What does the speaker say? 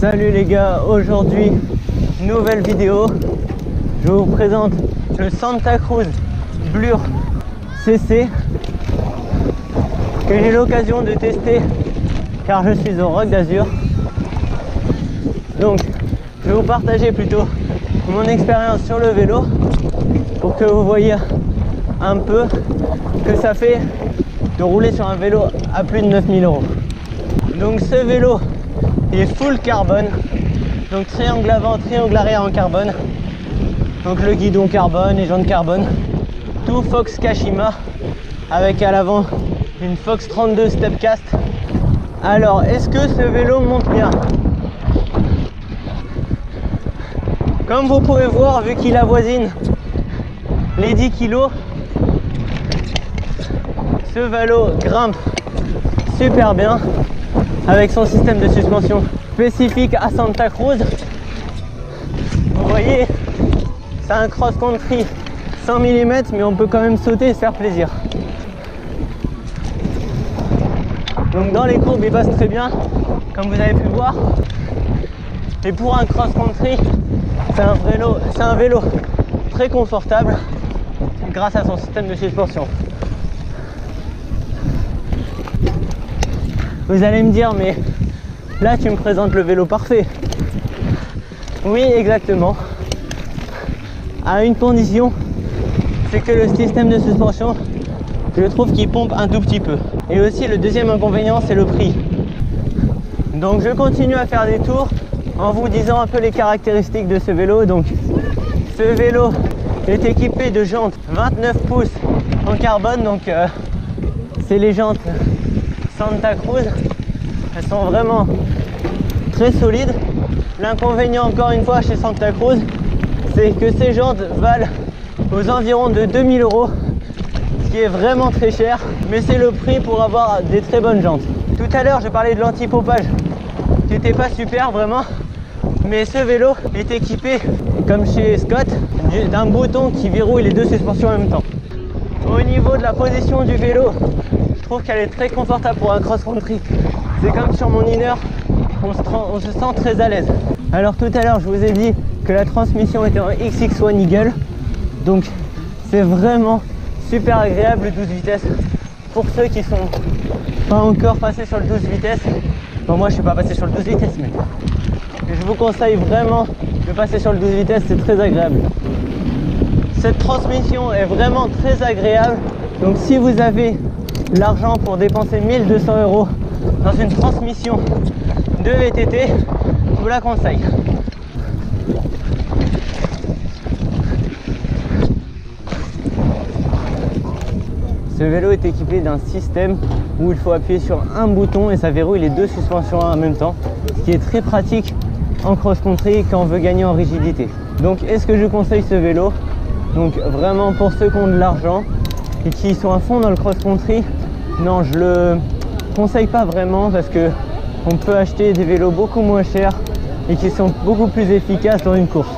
Salut les gars, aujourd'hui nouvelle vidéo. Je vous présente le Santa Cruz Blur CC que j'ai l'occasion de tester car je suis au Roc d'Azur. Donc je vais vous partager plutôt mon expérience sur le vélo pour que vous voyez un peu que ça fait de rouler sur un vélo à plus de 9000 €. Donc ce vélo est full carbone, donc triangle avant, triangle arrière en carbone, donc le guidon carbone, les jantes carbone, tout Fox Kashima avec à l'avant une Fox 32 Stepcast. Alors est-ce que ce vélo monte bien? Comme vous pouvez voir, vu qu'il avoisine les 10 kg, ce vélo grimpe super bien avec son système de suspension spécifique à Santa Cruz. Vous voyez, c'est un cross-country 100 mm, mais on peut quand même sauter et se faire plaisir. Donc dans les courbes, il passe très bien, comme vous avez pu voir. Et pour un cross-country, c'est un vélo très confortable grâce à son système de suspension. Vous allez me dire, mais là tu me présentes le vélo parfait. Oui, exactement. À une condition, c'est que le système de suspension, je trouve qu'il pompe un tout petit peu. Et aussi le deuxième inconvénient, c'est le prix. Donc je continue à faire des tours en vous disant un peu les caractéristiques de ce vélo. Donc ce vélo est équipé de jantes 29 pouces en carbone, donc c'est les jantes Santa Cruz. Elles sont vraiment très solides. L'inconvénient, encore une fois, chez Santa Cruz, c'est que ces jantes valent aux environs de 2000 €, ce qui est vraiment très cher, mais c'est le prix pour avoir des très bonnes jantes. Tout à l'heure, je parlais de l'anti-pompage qui n'était pas super vraiment, mais ce vélo est équipé, comme chez Scott, d'un bouton qui verrouille les deux suspensions en même temps. Au niveau de la position du vélo, je trouve qu'elle est très confortable pour un cross-country. C'est comme sur mon inner, on se sent très à l'aise. Alors tout à l'heure, je vous ai dit que la transmission était en XX1 Eagle, donc c'est vraiment super agréable le 12 vitesses pour ceux qui sont pas encore passés sur le 12 vitesses. Bon, moi je suis pas passé sur le 12 vitesses, mais je vous conseille vraiment de passer sur le 12 vitesses, c'est très agréable. Cette transmission est vraiment très agréable, donc si vous avez l'argent pour dépenser 1200 € dans une transmission de VTT, je vous la conseille. Ce vélo est équipé d'un système où il faut appuyer sur un bouton et ça verrouille les deux suspensions en même temps, ce qui est très pratique en cross-country quand on veut gagner en rigidité. Donc est-ce que je conseille ce vélo? Donc vraiment pour ceux qui ont de l'argent et qui sont à fond dans le cross-country, non, je le conseille pas vraiment parce que on peut acheter des vélos beaucoup moins chers et qui sont beaucoup plus efficaces dans une course.